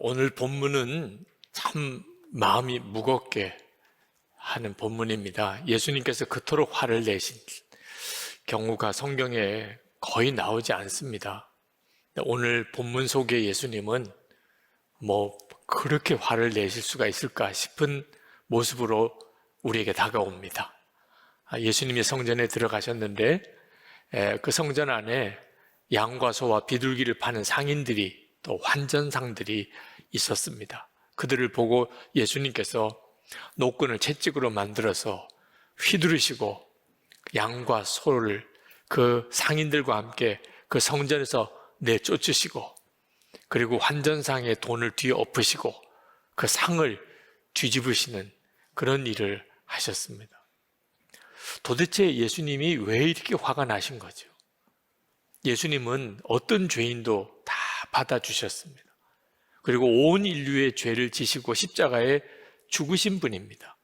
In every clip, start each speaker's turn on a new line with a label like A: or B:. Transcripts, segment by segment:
A: 오늘 본문은 참 마음이 무겁게 하는 본문입니다. 예수님께서 그토록 화를 내신 경우가 성경에 거의 나오지 않습니다. 오늘 본문 속의 예수님은 그렇게 화를 내실 수가 있을까 싶은 모습으로 우리에게 다가옵니다. 예수님이 성전에 들어가셨는데 그 성전 안에 양과 소와 비둘기를 파는 상인들이 또 환전상들이 있었습니다. 그들을 보고 예수님께서 노끈을 채찍으로 만들어서 휘두르시고 양과 소를 그 상인들과 함께 그 성전에서 내쫓으시고, 그리고 환전상의 돈을 뒤엎으시고 그 상을 뒤집으시는 그런 일을 하셨습니다. 도대체 예수님이 왜 이렇게 화가 나신 거죠? 예수님은 어떤 죄인도 다 받아주셨습니다. 그리고 온 인류의 죄를 지시고 십자가에 죽으신 분입니다.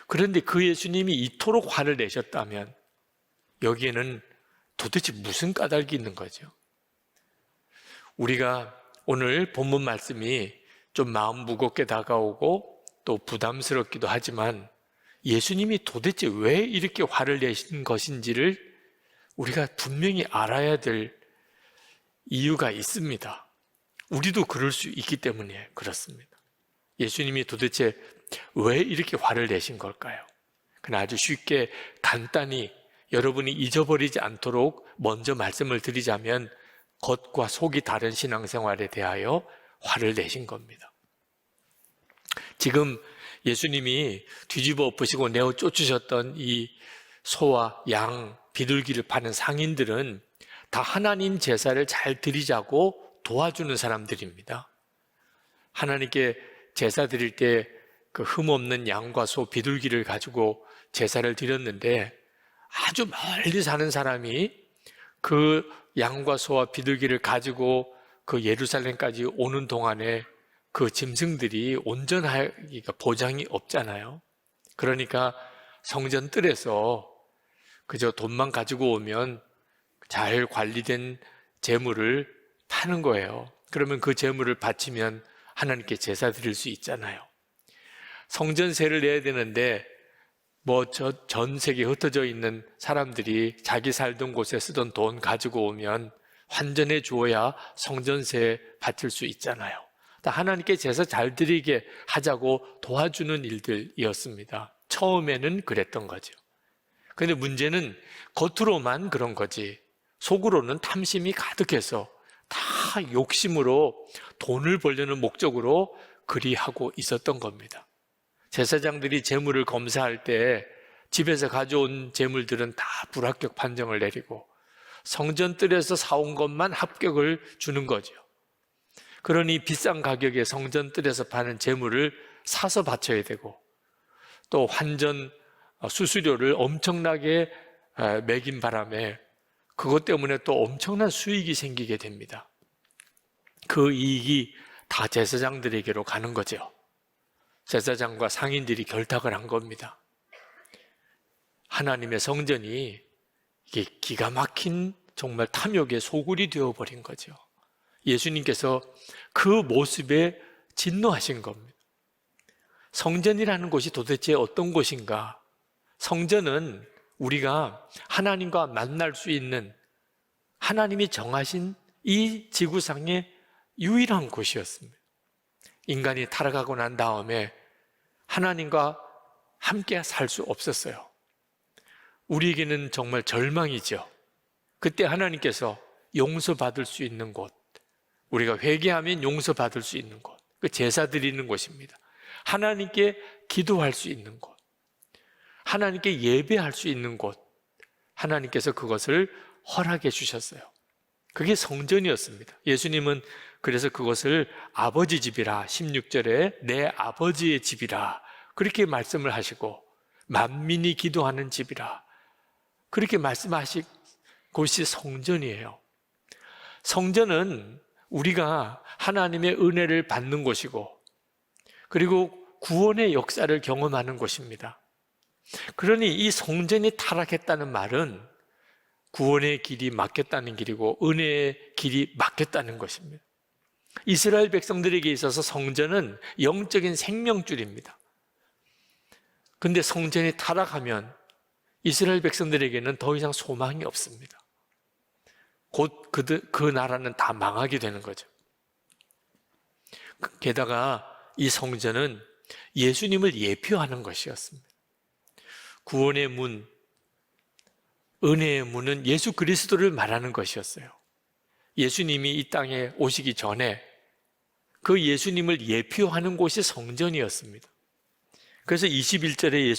A: 그런데 그 예수님이 이토록 화를 내셨다면 여기에는 도대체 무슨 까닭이 있는 거죠? 우리가 오늘 본문 말씀이 좀 마음 무겁게 다가오고 또 부담스럽기도 하지만 예수님이 도대체 왜 이렇게 화를 내신 것인지를 우리가 분명히 알아야 될 이유가 있습니다. 우리도 그럴 수 있기 때문에 그렇습니다. 예수님이 도대체 왜 이렇게 화를 내신 걸까요? 그냥 아주 쉽게 간단히 여러분이 잊어버리지 않도록 먼저 말씀을 드리자면 겉과 속이 다른 신앙생활에 대하여 화를 내신 겁니다. 지금 예수님이 뒤집어 엎으시고 내어 쫓으셨던 이 소와 양, 비둘기를 파는 상인들은 다 하나님 제사를 잘 드리자고 도와주는 사람들입니다. 하나님께 제사 드릴 때 그 흠없는 양과 소, 비둘기를 가지고 제사를 드렸는데 아주 멀리 사는 사람이 그 양과 소와 비둘기를 가지고 그 예루살렘까지 오는 동안에 그 짐승들이 온전하기가 보장이 없잖아요. 그러니까 성전 뜰에서 그저 돈만 가지고 오면 잘 관리된 재물을 파는 거예요. 그러면 그 재물을 바치면 하나님께 제사 드릴 수 있잖아요. 성전세를 내야 되는데 전 세계에 흩어져 있는 사람들이 자기 살던 곳에 쓰던 돈 가지고 오면 환전해 주어야 성전세 바칠 수 있잖아요. 하나님께 제사 잘 드리게 하자고 도와주는 일들이었습니다. 처음에는 그랬던 거죠. 그런데 문제는 겉으로만 그런 거지 속으로는 탐심이 가득해서 다 욕심으로 돈을 벌려는 목적으로 그리하고 있었던 겁니다. 제사장들이 재물을 검사할 때 집에서 가져온 재물들은 다 불합격 판정을 내리고 성전뜰에서 사온 것만 합격을 주는 거죠. 그러니 비싼 가격에 성전뜰에서 파는 재물을 사서 바쳐야 되고 또 환전 수수료를 엄청나게 매긴 바람에 그것 때문에 또 엄청난 수익이 생기게 됩니다. 그 이익이 다 제사장들에게로 가는 거죠. 제사장과 상인들이 결탁을 한 겁니다. 하나님의 성전이 이게 기가 막힌 정말 탐욕의 소굴이 되어버린 거죠. 예수님께서 그 모습에 진노하신 겁니다. 성전이라는 곳이 도대체 어떤 곳인가? 성전은 우리가 하나님과 만날 수 있는 하나님이 정하신 이 지구상의 유일한 곳이었습니다. 인간이 타락하고 난 다음에 하나님과 함께 살 수 없었어요. 우리에게는 정말 절망이죠. 그때 하나님께서 용서받을 수 있는 곳, 우리가 회개하면 용서받을 수 있는 곳, 그 제사 드리는 곳입니다. 하나님께 기도할 수 있는 곳, 하나님께 예배할 수 있는 곳, 하나님께서 그것을 허락해 주셨어요. 그게 성전이었습니다. 예수님은 그래서 그것을 아버지 집이라 16절에 내 아버지의 집이라 그렇게 말씀을 하시고 만민이 기도하는 집이라 그렇게 말씀하신 곳이 성전이에요. 성전은 우리가 하나님의 은혜를 받는 곳이고 그리고 구원의 역사를 경험하는 곳입니다. 그러니 이 성전이 타락했다는 말은 구원의 길이 막혔다는 길이고 은혜의 길이 막혔다는 것입니다. 이스라엘 백성들에게 있어서 성전은 영적인 생명줄입니다. 근데 성전이 타락하면 이스라엘 백성들에게는 더 이상 소망이 없습니다. 곧 그 나라는 다 망하게 되는 거죠. 게다가 이 성전은 예수님을 예표하는 것이었습니다. 구원의 문, 은혜의 문은 예수 그리스도를 말하는 것이었어요. 예수님이 이 땅에 오시기 전에 그 예수님을 예표하는 곳이 성전이었습니다. 그래서 21절에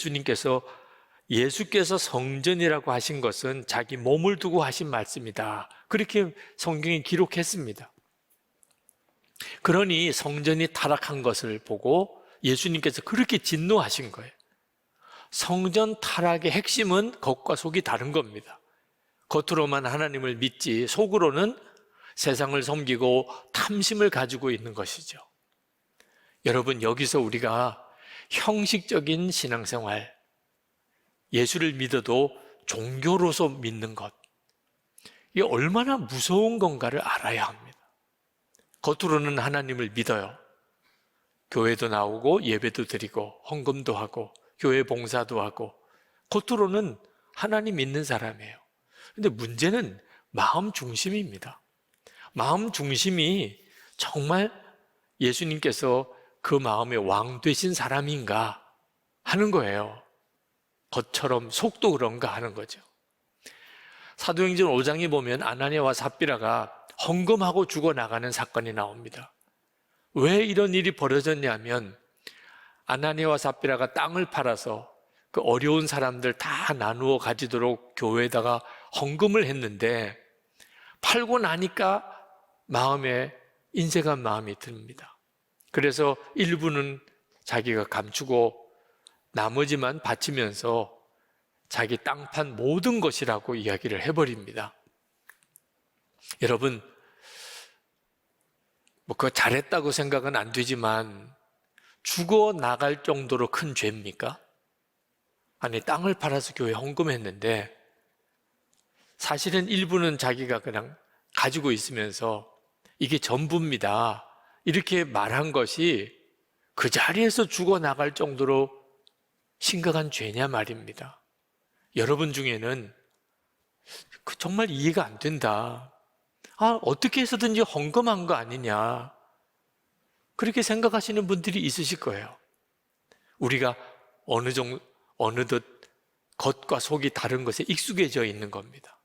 A: 예수께서 성전이라고 하신 것은 자기 몸을 두고 하신 말씀이다. 그렇게 성경이 기록했습니다. 그러니 성전이 타락한 것을 보고 예수님께서 그렇게 진노하신 거예요. 성전 타락의 핵심은 겉과 속이 다른 겁니다. 겉으로만 하나님을 믿지 속으로는 세상을 섬기고 탐심을 가지고 있는 것이죠. 여러분, 여기서 우리가 형식적인 신앙생활, 예수를 믿어도 종교로서 믿는 것, 이게 얼마나 무서운 건가를 알아야 합니다. 겉으로는 하나님을 믿어요. 교회도 나오고 예배도 드리고 헌금도 하고 교회 봉사도 하고 겉으로는 하나님 믿는 사람이에요. 근데 문제는 마음 중심입니다. 마음 중심이 정말 예수님께서 그 마음의 왕 되신 사람인가 하는 거예요. 겉처럼 속도 그런가 하는 거죠. 사도행전 5장에 보면 아나니아와 삽비라가 헌금하고 죽어나가는 사건이 나옵니다. 왜 이런 일이 벌어졌냐면 아나니아와 삽비라가 땅을 팔아서 그 어려운 사람들 다 나누어 가지도록 교회에다가 헌금을 했는데 팔고 나니까 마음에 인색한 마음이 듭니다. 그래서 일부는 자기가 감추고 나머지만 바치면서 자기 땅 판 모든 것이라고 이야기를 해버립니다. 여러분, 그거 잘했다고 생각은 안 되지만 죽어 나갈 정도로 큰 죄입니까? 아니, 땅을 팔아서 교회 헌금했는데 사실은 일부는 자기가 그냥 가지고 있으면서 이게 전부입니다, 이렇게 말한 것이 그 자리에서 죽어 나갈 정도로 심각한 죄냐 말입니다. 여러분 중에는 정말 이해가 안 된다, 어떻게 해서든지 헌금한 거 아니냐, 그렇게 생각하시는 분들이 있으실 거예요. 우리가 어느덧 겉과 속이 다른 것에 익숙해져 있는 겁니다.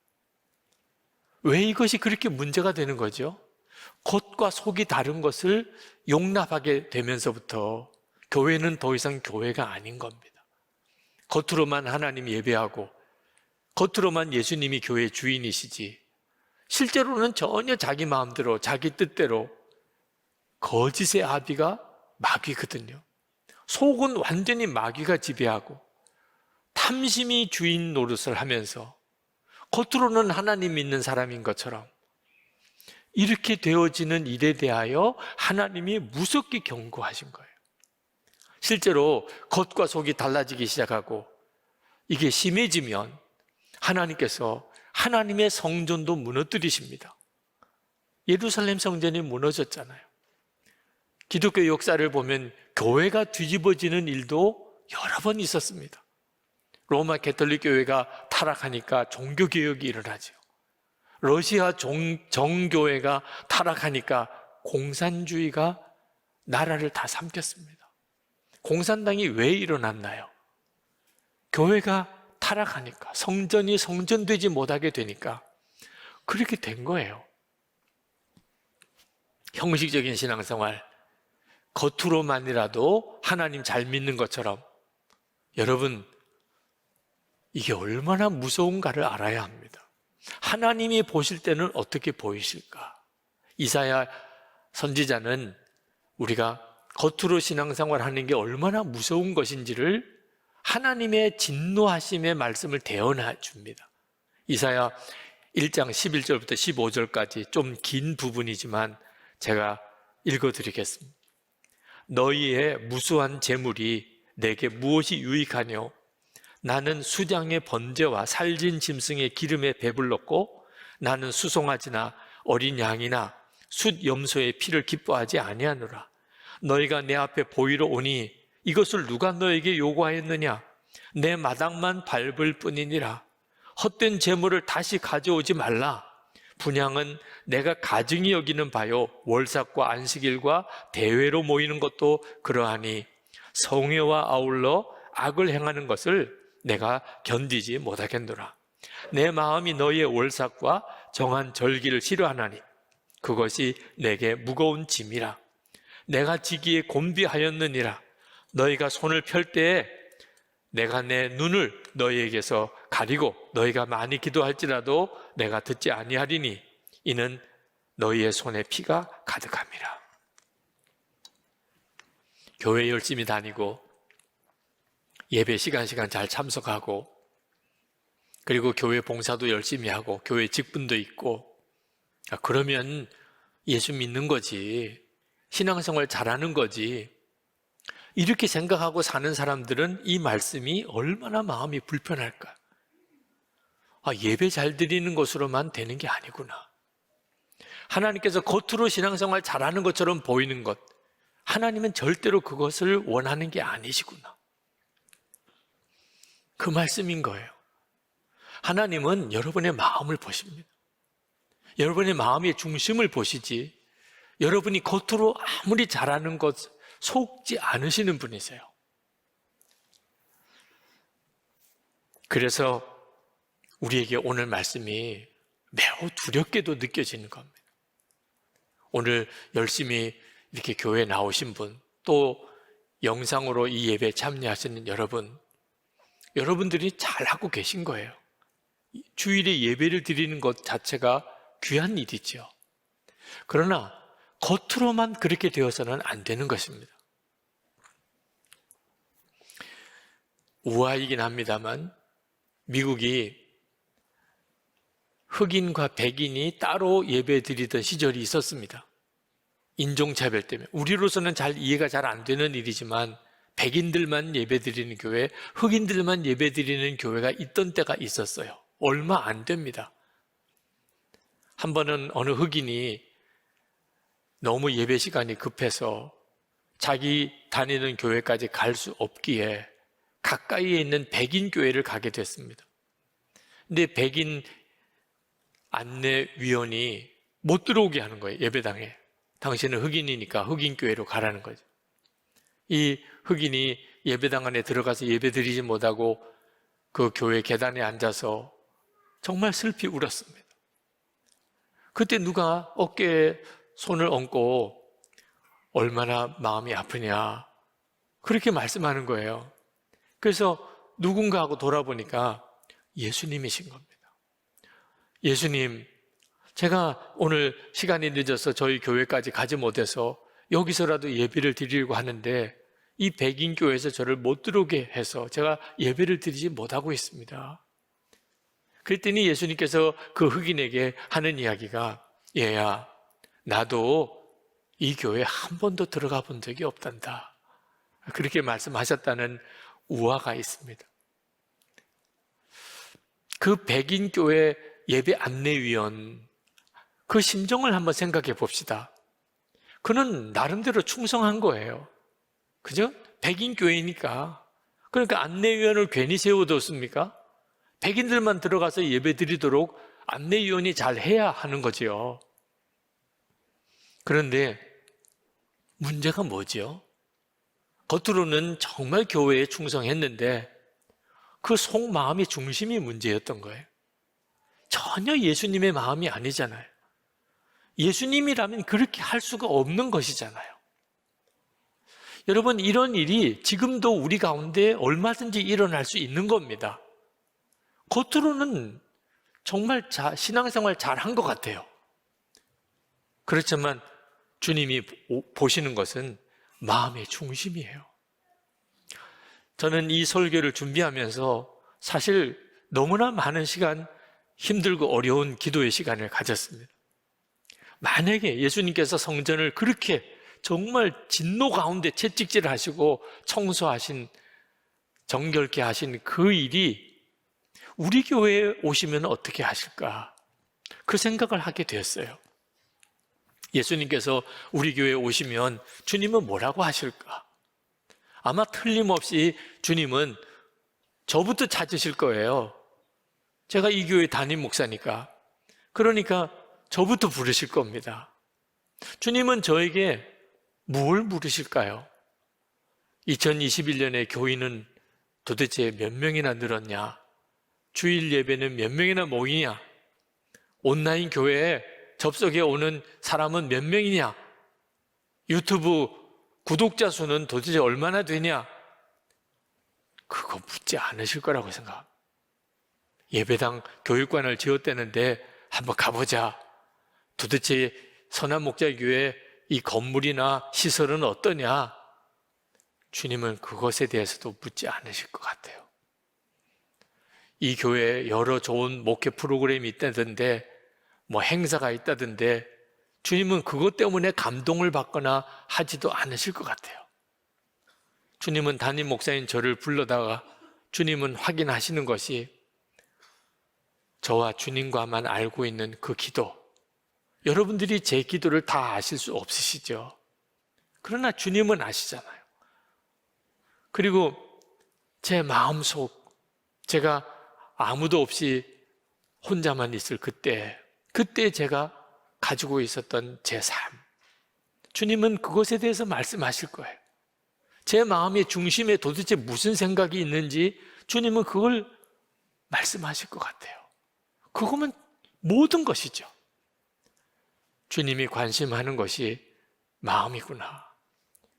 A: 왜 이것이 그렇게 문제가 되는 거죠? 겉과 속이 다른 것을 용납하게 되면서부터 교회는 더 이상 교회가 아닌 겁니다. 겉으로만 하나님 예배하고 겉으로만 예수님이 교회의 주인이시지 실제로는 전혀 자기 마음대로 자기 뜻대로 거짓의 아비가 마귀거든요. 속은 완전히 마귀가 지배하고 탐심이 주인 노릇을 하면서 겉으로는 하나님 믿는 사람인 것처럼 이렇게 되어지는 일에 대하여 하나님이 무섭게 경고하신 거예요. 실제로 겉과 속이 달라지기 시작하고 이게 심해지면 하나님께서 하나님의 성전도 무너뜨리십니다. 예루살렘 성전이 무너졌잖아요. 기독교 역사를 보면 교회가 뒤집어지는 일도 여러 번 있었습니다. 로마 가톨릭 교회가 타락하니까 종교개혁이 일어나죠. 러시아 정교회가 타락하니까 공산주의가 나라를 다 삼켰습니다. 공산당이 왜 일어났나요? 교회가 타락하니까, 성전이 성전되지 못하게 되니까 그렇게 된 거예요. 형식적인 신앙생활, 겉으로만이라도 하나님 잘 믿는 것처럼, 여러분, 이게 얼마나 무서운가를 알아야 합니다. 하나님이 보실 때는 어떻게 보이실까? 이사야 선지자는 우리가 겉으로 신앙생활 하는 게 얼마나 무서운 것인지를 하나님의 진노하심의 말씀을 대언해 줍니다. 이사야 1장 11절부터 15절까지 좀 긴 부분이지만 제가 읽어드리겠습니다. 너희의 무수한 재물이 내게 무엇이 유익하뇨? 나는 수장의 번제와 살진 짐승의 기름에 배불렀고 나는 수송아지나 어린 양이나 숫 염소의 피를 기뻐하지 아니하노라. 너희가 내 앞에 보이러 오니 이것을 누가 너에게 요구하였느냐? 내 마당만 밟을 뿐이니라. 헛된 재물을 다시 가져오지 말라. 분향은 내가 가증히 여기는 바요, 월삭과 안식일과 대회로 모이는 것도 그러하니 성회와 아울러 악을 행하는 것을 내가 견디지 못하겠노라. 내 마음이 너희의 월삭과 정한 절기를 싫어하나니 그것이 내게 무거운 짐이라. 내가 지기에 곤비하였느니라. 너희가 손을 펼 때에 내가 내 눈을 너희에게서 가리고 너희가 많이 기도할지라도 내가 듣지 아니하리니 이는 너희의 손에 피가 가득함이라. 교회 열심히 다니고 예배 시간 잘 참석하고 그리고 교회 봉사도 열심히 하고 교회 직분도 있고 그러면 예수 믿는 거지, 신앙생활 잘하는 거지, 이렇게 생각하고 사는 사람들은 이 말씀이 얼마나 마음이 불편할까? 예배 잘 드리는 것으로만 되는 게 아니구나. 하나님께서 겉으로 신앙생활 잘하는 것처럼 보이는 것, 하나님은 절대로 그것을 원하는 게 아니시구나. 그 말씀인 거예요. 하나님은 여러분의 마음을 보십니다. 여러분의 마음의 중심을 보시지, 여러분이 겉으로 아무리 잘하는 것 속지 않으시는 분이세요. 그래서 우리에게 오늘 말씀이 매우 두렵게도 느껴지는 겁니다. 오늘 열심히 이렇게 교회에 나오신 분, 또 영상으로 이 예배에 참여하시는 여러분들이 잘하고 계신 거예요. 주일에 예배를 드리는 것 자체가 귀한 일이죠. 그러나 겉으로만 그렇게 되어서는 안 되는 것입니다. 우아이긴 합니다만 미국이 흑인과 백인이 따로 예배 드리던 시절이 있었습니다. 인종차별 때문에. 우리로서는 이해가 잘 안 되는 일이지만 백인들만 예배 드리는 교회, 흑인들만 예배 드리는 교회가 있던 때가 있었어요. 얼마 안 됩니다. 한 번은 어느 흑인이 너무 예배 시간이 급해서 자기 다니는 교회까지 갈 수 없기에 가까이에 있는 백인 교회를 가게 됐습니다. 근데 백인 안내위원이 못 들어오게 하는 거예요, 예배당에. 당신은 흑인이니까 흑인 교회로 가라는 거죠. 이 흑인이 예배당 안에 들어가서 예배 드리지 못하고 그 교회 계단에 앉아서 정말 슬피 울었습니다. 그때 누가 어깨에 손을 얹고 얼마나 마음이 아프냐 그렇게 말씀하는 거예요. 그래서 누군가 하고 돌아보니까 예수님이신 겁니다. 예수님, 제가 오늘 시간이 늦어서 저희 교회까지 가지 못해서 여기서라도 예배를 드리려고 하는데 이 백인 교회에서 저를 못 들어오게 해서 제가 예배를 드리지 못하고 있습니다. 그랬더니 예수님께서 그 흑인에게 하는 이야기가, 얘야, 나도 이 교회에 한 번도 들어가 본 적이 없단다. 그렇게 말씀하셨다는 우화가 있습니다. 그 백인 교회 예배 안내위원, 그 심정을 한번 생각해 봅시다. 그는 나름대로 충성한 거예요. 그죠? 백인 교회니까. 그러니까 안내위원을 괜히 세워뒀습니까? 백인들만 들어가서 예배 드리도록 안내위원이 잘 해야 하는 거지요. 그런데 문제가 뭐죠? 겉으로는 정말 교회에 충성했는데 그 속마음의 중심이 문제였던 거예요. 전혀 예수님의 마음이 아니잖아요. 예수님이라면 그렇게 할 수가 없는 것이잖아요. 여러분, 이런 일이 지금도 우리 가운데 얼마든지 일어날 수 있는 겁니다. 겉으로는 정말 신앙생활 잘한 것 같아요. 그렇지만 주님이 보시는 것은 마음의 중심이에요. 저는 이 설교를 준비하면서 사실 너무나 많은 시간 힘들고 어려운 기도의 시간을 가졌습니다. 만약에 예수님께서 성전을 그렇게 정말 진노 가운데 채찍질 하시고 청소하신, 정결케 하신 그 일이 우리 교회에 오시면 어떻게 하실까? 그 생각을 하게 되었어요. 예수님께서 우리 교회에 오시면 주님은 뭐라고 하실까? 아마 틀림없이 주님은 저부터 찾으실 거예요. 제가 이 교회 담임 목사니까. 그러니까 저부터 부르실 겁니다. 주님은 저에게 뭘 물으실까요? 2021년에 교인은 도대체 몇 명이나 늘었냐? 주일 예배는 몇 명이나 모이냐? 온라인 교회에 접속해 오는 사람은 몇 명이냐? 유튜브 구독자 수는 도대체 얼마나 되냐? 그거 묻지 않으실 거라고 생각합니다. 예배당 교육관을 지었다는데 한번 가보자. 도대체 선한목자교회 이 건물이나 시설은 어떠냐? 주님은 그것에 대해서도 묻지 않으실 것 같아요. 이 교회에 여러 좋은 목회 프로그램이 있다던데, 뭐 행사가 있다던데, 주님은 그것 때문에 감동을 받거나 하지도 않으실 것 같아요. 주님은 담임 목사인 저를 불러다가 주님은 확인하시는 것이 저와 주님과만 알고 있는 그 기도. 여러분들이 제 기도를 다 아실 수 없으시죠. 그러나 주님은 아시잖아요. 그리고 제 마음속, 제가 아무도 없이 혼자만 있을 그때 제가 가지고 있었던 제 삶. 주님은 그것에 대해서 말씀하실 거예요. 제 마음의 중심에 도대체 무슨 생각이 있는지 주님은 그걸 말씀하실 것 같아요. 그거면 모든 것이죠. 주님이 관심하는 것이 마음이구나.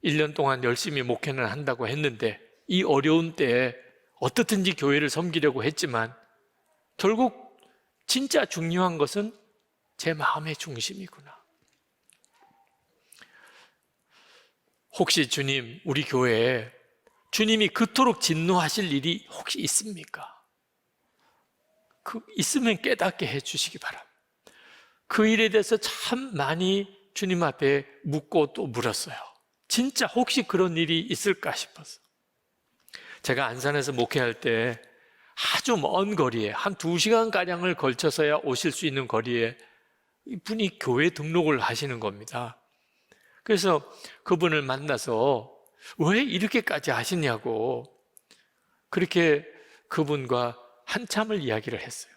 A: 1년 동안 열심히 목회는 한다고 했는데 이 어려운 때에 어떻든지 교회를 섬기려고 했지만 결국 진짜 중요한 것은 제 마음의 중심이구나. 혹시 주님, 우리 교회에 주님이 그토록 진노하실 일이 혹시 있습니까? 있으면 깨닫게 해주시기 바랍니다. 그 일에 대해서 참 많이 주님 앞에 묻고 또 물었어요. 진짜 혹시 그런 일이 있을까 싶어서. 제가 안산에서 목회할 때 아주 먼 거리에 한 2시간가량을 걸쳐서야 오실 수 있는 거리에 이분이 교회 등록을 하시는 겁니다. 그래서 그분을 만나서 왜 이렇게까지 하시냐고 그렇게 그분과 한참을 이야기를 했어요.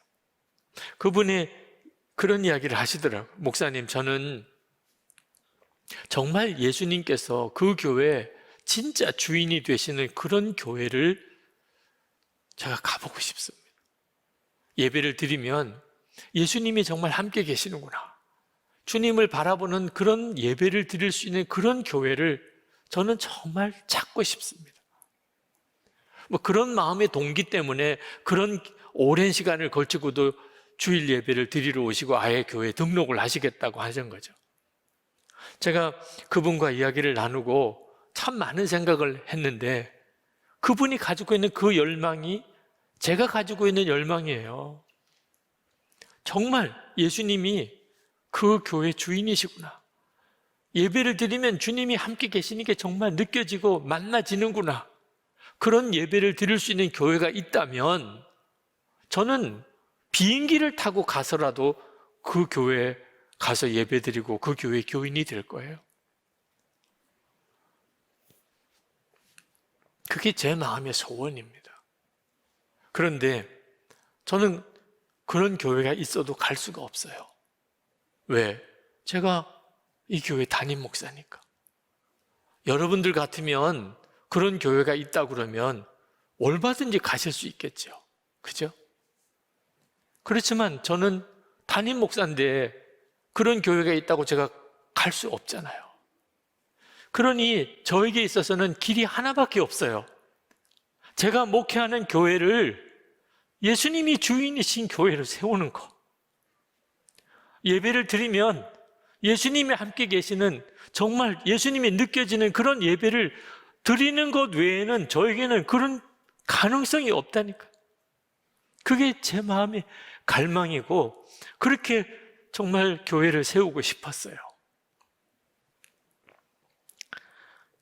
A: 그분이 그런 이야기를 하시더라고요. 목사님, 저는 정말 예수님께서 그 교회 진짜 주인이 되시는 그런 교회를 제가 가보고 싶습니다. 예배를 드리면 예수님이 정말 함께 계시는구나. 주님을 바라보는 그런 예배를 드릴 수 있는 그런 교회를 저는 정말 찾고 싶습니다. 뭐 그런 마음의 동기 때문에 그런 오랜 시간을 걸치고도 주일 예배를 드리러 오시고 아예 교회에 등록을 하시겠다고 하신 거죠. 제가 그분과 이야기를 나누고 참 많은 생각을 했는데 그분이 가지고 있는 그 열망이 제가 가지고 있는 열망이에요. 정말 예수님이 그 교회 주인이시구나. 예배를 드리면 주님이 함께 계시는 게 정말 느껴지고 만나지는구나. 그런 예배를 드릴 수 있는 교회가 있다면 저는 비행기를 타고 가서라도 그 교회에 가서 예배 드리고 그 교회 교인이 될 거예요. 그게 제 마음의 소원입니다. 그런데 저는 그런 교회가 있어도 갈 수가 없어요. 왜? 제가 이 교회 담임 목사니까. 여러분들 같으면 그런 교회가 있다 그러면 얼마든지 가실 수 있겠죠. 그죠? 그렇지만 저는 담임 목사인데 그런 교회가 있다고 제가 갈 수 없잖아요. 그러니 저에게 있어서는 길이 하나밖에 없어요. 제가 목회하는 교회를 예수님이 주인이신 교회로 세우는 것. 예배를 드리면 예수님이 함께 계시는 정말 예수님이 느껴지는 그런 예배를 드리는 것 외에는 저에게는 그런 가능성이 없다니까. 그게 제 마음의 갈망이고 그렇게 정말 교회를 세우고 싶었어요.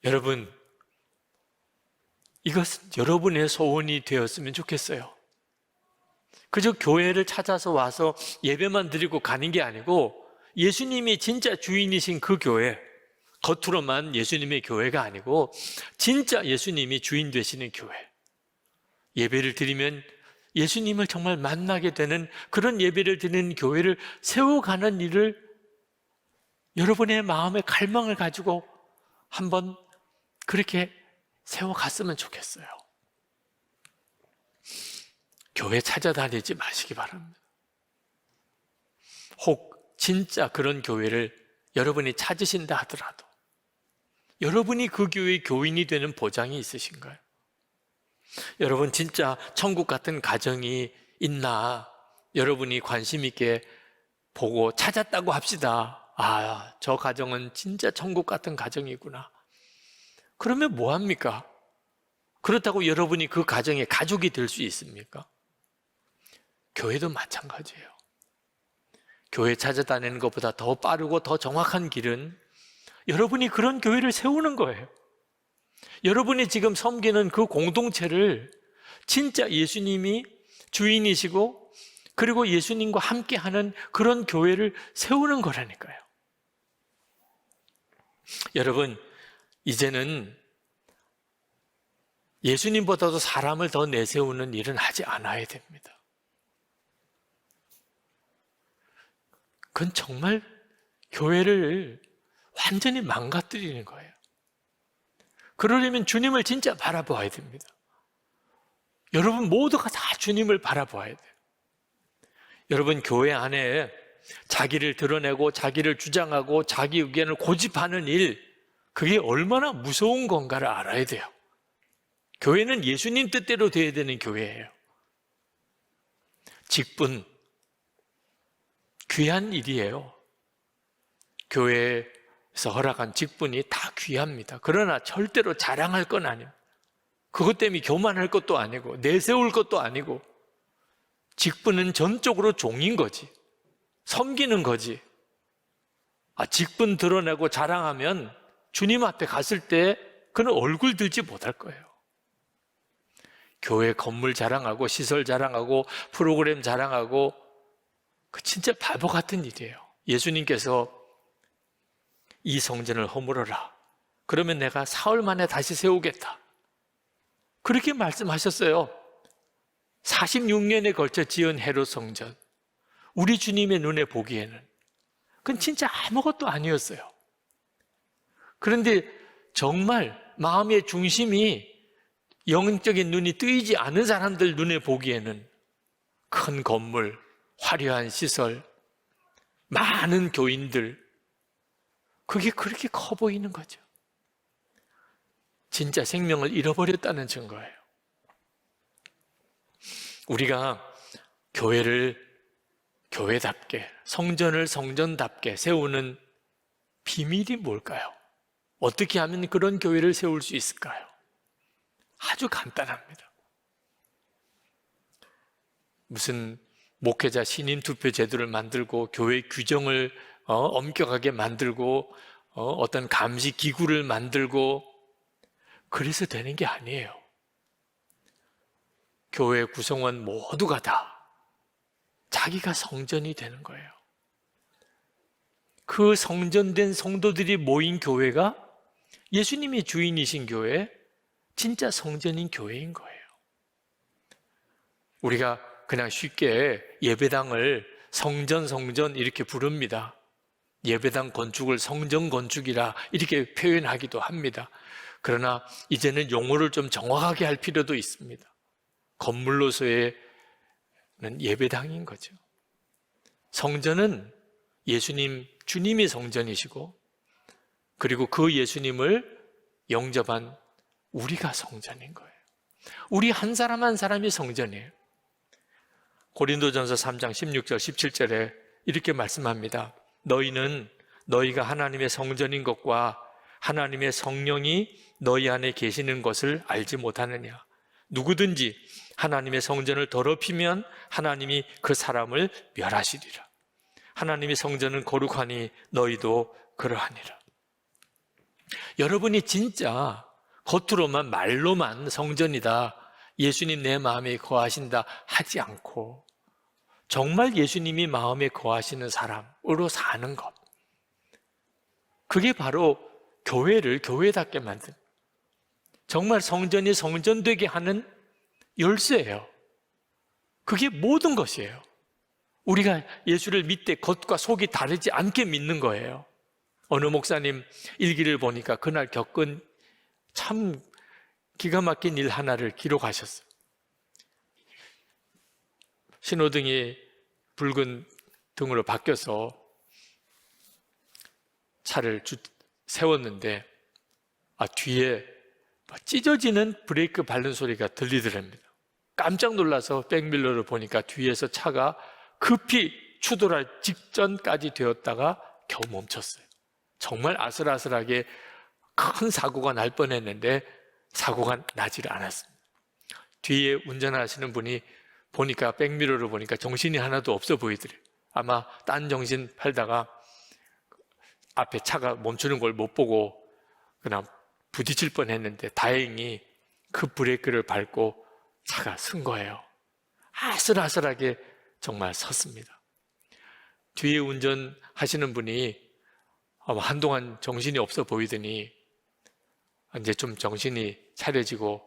A: 여러분, 이것은 여러분의 소원이 되었으면 좋겠어요. 그저 교회를 찾아서 와서 예배만 드리고 가는 게 아니고 예수님이 진짜 주인이신 그 교회, 겉으로만 예수님의 교회가 아니고 진짜 예수님이 주인 되시는 교회, 예배를 드리면 예수님을 정말 만나게 되는 그런 예배를 드리는 교회를 세워가는 일을 여러분의 마음의 갈망을 가지고 한번 그렇게 세워갔으면 좋겠어요. 교회 찾아다니지 마시기 바랍니다. 혹 진짜 그런 교회를 여러분이 찾으신다 하더라도 여러분이 그 교회의 교인이 되는 보장이 있으신가요? 여러분 진짜 천국 같은 가정이 있나 여러분이 관심 있게 보고 찾았다고 합시다. 아, 저 가정은 진짜 천국 같은 가정이구나. 그러면 뭐합니까? 그렇다고 여러분이 그 가정의 가족이 될 수 있습니까? 교회도 마찬가지예요. 교회 찾아다니는 것보다 더 빠르고 더 정확한 길은 여러분이 그런 교회를 세우는 거예요. 여러분이 지금 섬기는 그 공동체를 진짜 예수님이 주인이시고 그리고 예수님과 함께하는 그런 교회를 세우는 거라니까요. 여러분, 이제는 예수님보다도 사람을 더 내세우는 일은 하지 않아야 됩니다. 그건 정말 교회를 완전히 망가뜨리는 거예요. 그러려면 주님을 진짜 바라보아야 됩니다. 여러분 모두가 다 주님을 바라보아야 돼요. 여러분 교회 안에 자기를 드러내고 자기를 주장하고 자기 의견을 고집하는 일, 그게 얼마나 무서운 건가를 알아야 돼요. 교회는 예수님 뜻대로 돼야 되는 교회예요. 직분, 귀한 일이에요. 교회에서 허락한 직분이 다 귀합니다. 그러나 절대로 자랑할 건 아니에요. 그것 때문에 교만할 것도 아니고 내세울 것도 아니고 직분은 전적으로 종인 거지. 섬기는 거지. 직분 드러내고 자랑하면 주님 앞에 갔을 때 그는 얼굴 들지 못할 거예요. 교회 건물 자랑하고 시설 자랑하고 프로그램 자랑하고 그 진짜 바보 같은 일이에요. 예수님께서 이 성전을 허물어라. 그러면 내가 사흘 만에 다시 세우겠다. 그렇게 말씀하셨어요. 46년에 걸쳐 지은 헤롯 성전. 우리 주님의 눈에 보기에는 그건 진짜 아무것도 아니었어요. 그런데 정말 마음의 중심이 영적인 눈이 뜨이지 않은 사람들 눈에 보기에는 큰 건물, 화려한 시설, 많은 교인들, 그게 그렇게 커 보이는 거죠. 진짜 생명을 잃어버렸다는 증거예요. 우리가 교회를 교회답게, 성전을 성전답게 세우는 비밀이 뭘까요? 어떻게 하면 그런 교회를 세울 수 있을까요? 아주 간단합니다. 무슨 목회자 신임 투표 제도를 만들고 교회 규정을 엄격하게 만들고 어떤 감시 기구를 만들고 그래서 되는 게 아니에요. 교회 구성원 모두가 다 자기가 성전이 되는 거예요. 그 성전된 성도들이 모인 교회가 예수님이 주인이신 교회, 진짜 성전인 교회인 거예요. 우리가 그냥 쉽게 예배당을 성전 이렇게 부릅니다. 예배당 건축을 성전 건축이라 이렇게 표현하기도 합니다. 그러나 이제는 용어를 좀 정확하게 할 필요도 있습니다. 건물로서의 예배당인 거죠. 성전은 예수님, 주님이 성전이시고 그리고 그 예수님을 영접한 우리가 성전인 거예요. 우리 한 사람 한 사람이 성전이에요. 고린도전서 3장 16절 17절에 이렇게 말씀합니다. 너희는 너희가 하나님의 성전인 것과 하나님의 성령이 너희 안에 계시는 것을 알지 못하느냐. 누구든지 하나님의 성전을 더럽히면 하나님이 그 사람을 멸하시리라. 하나님의 성전은 거룩하니 너희도 그러하니라. 여러분이 진짜 겉으로만 말로만 성전이다, 예수님 내 마음에 거하신다 하지 않고 정말 예수님이 마음에 거하시는 사람으로 사는 것. 그게 바로 교회를 교회답게 만든, 정말 성전이 성전되게 하는 열쇠예요. 그게 모든 것이에요. 우리가 예수를 믿되 겉과 속이 다르지 않게 믿는 거예요. 어느 목사님 일기를 보니까 그날 겪은 참 기가 막힌 일 하나를 기록하셨어요. 신호등이 붉은 등으로 바뀌어서 차를 세웠는데 뒤에 찢어지는 브레이크 밟는 소리가 들리더랍니다. 깜짝 놀라서 백밀러를 보니까 뒤에서 차가 급히 추돌할 직전까지 되었다가 겨우 멈췄어요. 정말 아슬아슬하게 큰 사고가 날 뻔했는데 사고가 나지를 않았습니다. 뒤에 운전하시는 분이 보니까 백미러를 보니까 정신이 하나도 없어 보이더래요. 아마 딴 정신 팔다가 앞에 차가 멈추는 걸 못 보고 그냥 부딪힐 뻔했는데 다행히 그 브레이크를 밟고 차가 쓴 거예요. 아슬아슬하게 정말 섰습니다. 뒤에 운전하시는 분이 한동안 정신이 없어 보이더니 이제 좀 정신이 차려지고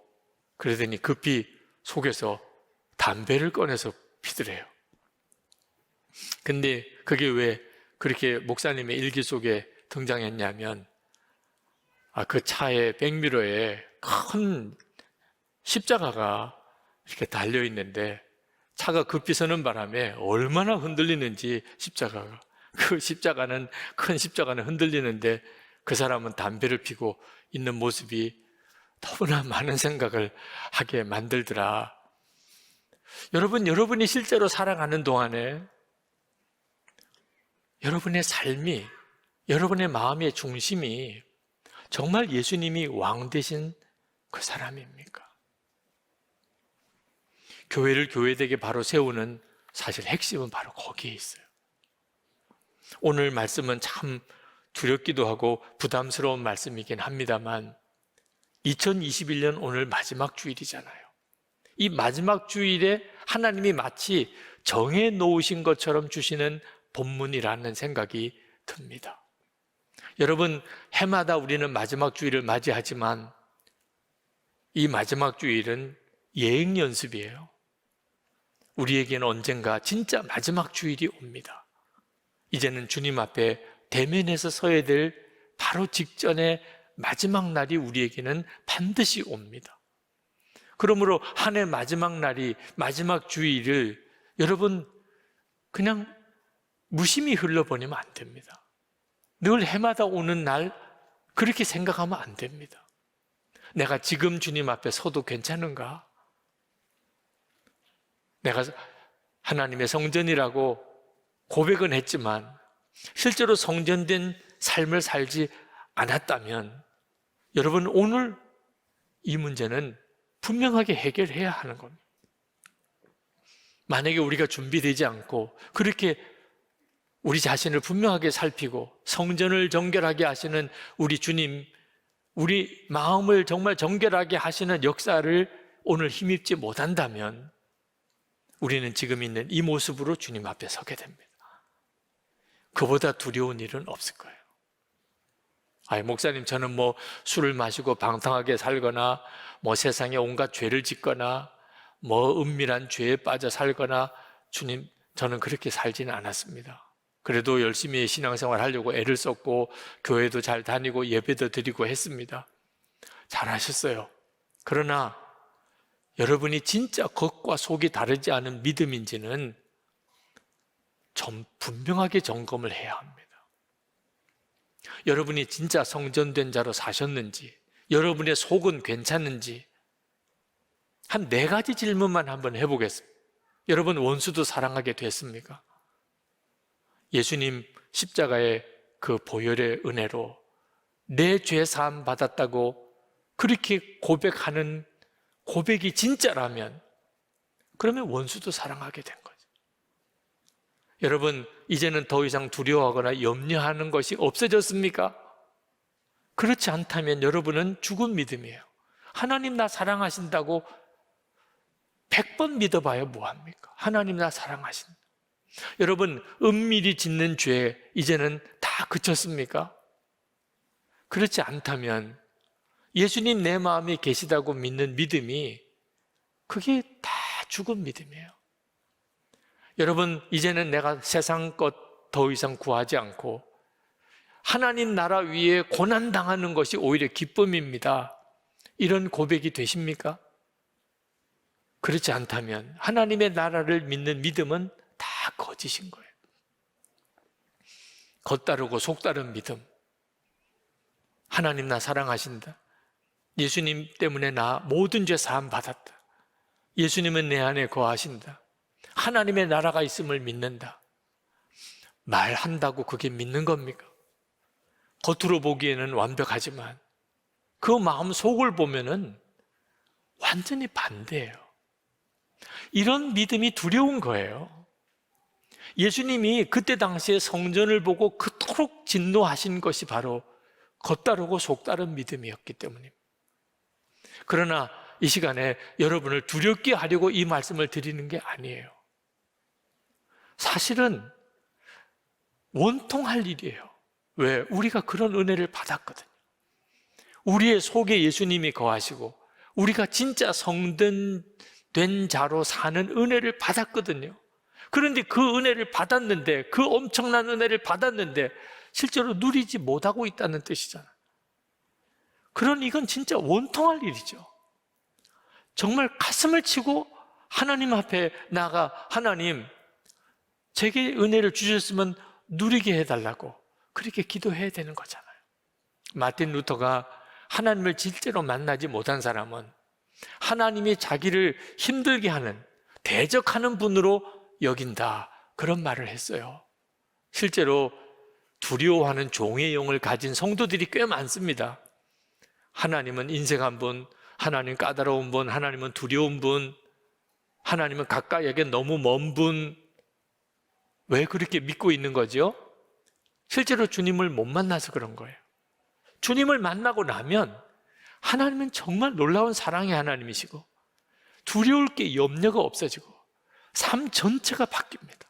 A: 그러더니 급히 속에서 담배를 꺼내서 피더래요. 근데 그게 왜 그렇게 목사님의 일기 속에 등장했냐면 그 차의 백미러에 큰 십자가가 이렇게 달려 있는데 차가 급히 서는 바람에 얼마나 흔들리는지 십자가가, 큰 십자가는 흔들리는데 그 사람은 담배를 피고 있는 모습이 너무나 많은 생각을 하게 만들더라. 여러분이 실제로 살아가는 동안에 여러분의 삶이, 여러분의 마음의 중심이 정말 예수님이 왕 되신 그 사람입니까? 교회를 교회되게 바로 세우는 사실 핵심은 바로 거기에 있어요. 오늘 말씀은 참 두렵기도 하고 부담스러운 말씀이긴 합니다만 2021년 오늘 마지막 주일이잖아요. 이 마지막 주일에 하나님이 마치 정해 놓으신 것처럼 주시는 본문이라는 생각이 듭니다. 여러분, 해마다 우리는 마지막 주일을 맞이하지만 이 마지막 주일은 예행 연습이에요. 우리에게는 언젠가 진짜 마지막 주일이 옵니다. 이제는 주님 앞에 대면해서 서야 될 바로 직전의 마지막 날이 우리에게는 반드시 옵니다. 그러므로 한 해 마지막 날이, 마지막 주일을 여러분 그냥 무심히 흘러보내면 안 됩니다. 늘 해마다 오는 날 그렇게 생각하면 안 됩니다. 내가 지금 주님 앞에 서도 괜찮은가? 내가 하나님의 성전이라고 고백은 했지만 실제로 성전된 삶을 살지 않았다면 여러분 오늘 이 문제는 분명하게 해결해야 하는 겁니다. 만약에 우리가 준비되지 않고 그렇게 우리 자신을 분명하게 살피고 성전을 정결하게 하시는 우리 주님, 우리 마음을 정말 정결하게 하시는 역사를 오늘 힘입지 못한다면 우리는 지금 있는 이 모습으로 주님 앞에 서게 됩니다. 그보다 두려운 일은 없을 거예요. 목사님, 저는 술을 마시고 방탕하게 살거나 세상에 온갖 죄를 짓거나 은밀한 죄에 빠져 살거나 주님, 저는 그렇게 살지는 않았습니다. 그래도 열심히 신앙생활 하려고 애를 썼고 교회도 잘 다니고 예배도 드리고 했습니다. 잘하셨어요. 그러나 여러분이 진짜 겉과 속이 다르지 않은 믿음인지는 좀 분명하게 점검을 해야 합니다. 여러분이 진짜 성전된 자로 사셨는지, 여러분의 속은 괜찮은지 한 4가지 질문만 한번 해보겠습니다. 여러분 원수도 사랑하게 됐습니까? 예수님 십자가의 그 보혈의 은혜로 내 죄 사함 받았다고 그렇게 고백하는 고백이 진짜라면 그러면 원수도 사랑하게 된 거죠. 여러분, 이제는 더 이상 두려워하거나 염려하는 것이 없어졌습니까? 그렇지 않다면 여러분은 죽은 믿음이에요. 하나님 나 사랑하신다고 100번 믿어봐야 뭐합니까? 하나님 나 사랑하신다. 여러분, 은밀히 짓는 죄 이제는 다 그쳤습니까? 그렇지 않다면 예수님 내 마음에 계시다고 믿는 믿음이 그게 다 죽은 믿음이에요. 여러분, 이제는 내가 세상 것 더 이상 구하지 않고 하나님 나라 위에 고난당하는 것이 오히려 기쁨입니다. 이런 고백이 되십니까? 그렇지 않다면 하나님의 나라를 믿는 믿음은 다 거짓인 거예요. 겉다르고 속다른 믿음. 하나님 나 사랑하신다. 예수님 때문에 나 모든 죄 사함 받았다. 예수님은 내 안에 거하신다. 하나님의 나라가 있음을 믿는다. 말한다고 그게 믿는 겁니까? 겉으로 보기에는 완벽하지만 그 마음 속을 보면은 완전히 반대예요. 이런 믿음이 두려운 거예요. 예수님이 그때 당시에 성전을 보고 그토록 진노하신 것이 바로 겉다르고 속다른 믿음이었기 때문입니다. 그러나 이 시간에 여러분을 두렵게 하려고 이 말씀을 드리는 게 아니에요. 사실은 원통할 일이에요. 왜? 우리가 그런 은혜를 받았거든요. 우리의 속에 예수님이 거하시고 우리가 진짜 성된 자로 사는 은혜를 받았거든요. 그런데 그 은혜를 받았는데, 그 엄청난 은혜를 받았는데 실제로 누리지 못하고 있다는 뜻이잖아요. 그러니 이건 진짜 원통할 일이죠. 정말 가슴을 치고 하나님 앞에 나가, 하나님 제게 은혜를 주셨으면 누리게 해달라고 그렇게 기도해야 되는 거잖아요. 마틴 루터가 하나님을 실제로 만나지 못한 사람은 하나님이 자기를 힘들게 하는, 대적하는 분으로 여긴다, 그런 말을 했어요. 실제로 두려워하는 종의 영을 가진 성도들이 꽤 많습니다. 하나님은 인색한 분, 하나님 까다로운 분, 하나님은 두려운 분, 하나님은 가까이에게 너무 먼 분. 왜 그렇게 믿고 있는 거죠? 실제로 주님을 못 만나서 그런 거예요. 주님을 만나고 나면 하나님은 정말 놀라운 사랑의 하나님이시고 두려울 게 염려가 없어지고 삶 전체가 바뀝니다.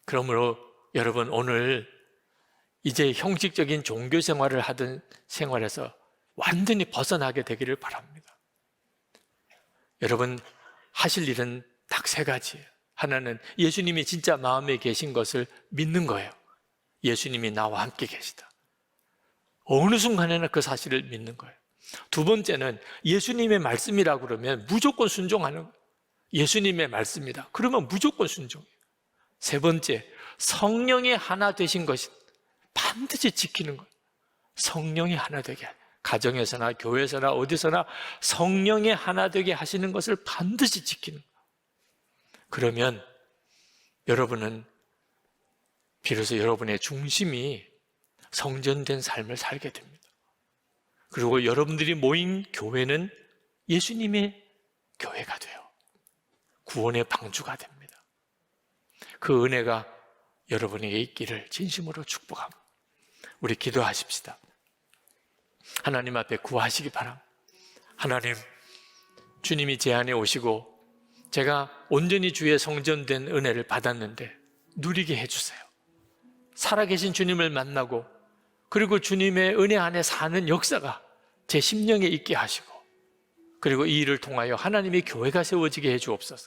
A: 그러므로 여러분, 오늘 이제 형식적인 종교 생활을 하던 생활에서 완전히 벗어나게 되기를 바랍니다. 여러분, 하실 일은 딱 3가지예요. 하나는 예수님이 진짜 마음에 계신 것을 믿는 거예요. 예수님이 나와 함께 계시다. 어느 순간에나 그 사실을 믿는 거예요. 2번째는 예수님의 말씀이라고 그러면 무조건 순종하는 거예요. 예수님의 말씀이다. 그러면 무조건 순종해요. 3번째, 성령이 하나 되신 것이 반드시 지키는 거예요. 성령이 하나 되게, 가정에서나 교회에서나 어디서나 성령이 하나 되게 하시는 것을 반드시 지키는 거예요. 그러면 여러분은 비로소 여러분의 중심이 성전된 삶을 살게 됩니다. 그리고 여러분들이 모인 교회는 예수님의 교회가 돼요. 구원의 방주가 됩니다. 그 은혜가 여러분에게 있기를 진심으로 축복합니다. 우리 기도하십시다. 하나님 앞에 구하시기 바랍니다. 하나님, 주님이 제 안에 오시고 제가 온전히 주의 성전된 은혜를 받았는데 누리게 해주세요. 살아계신 주님을 만나고 그리고 주님의 은혜 안에 사는 역사가 제 심령에 있게 하시고, 그리고 이 일을 통하여 하나님의 교회가 세워지게 해주옵소서.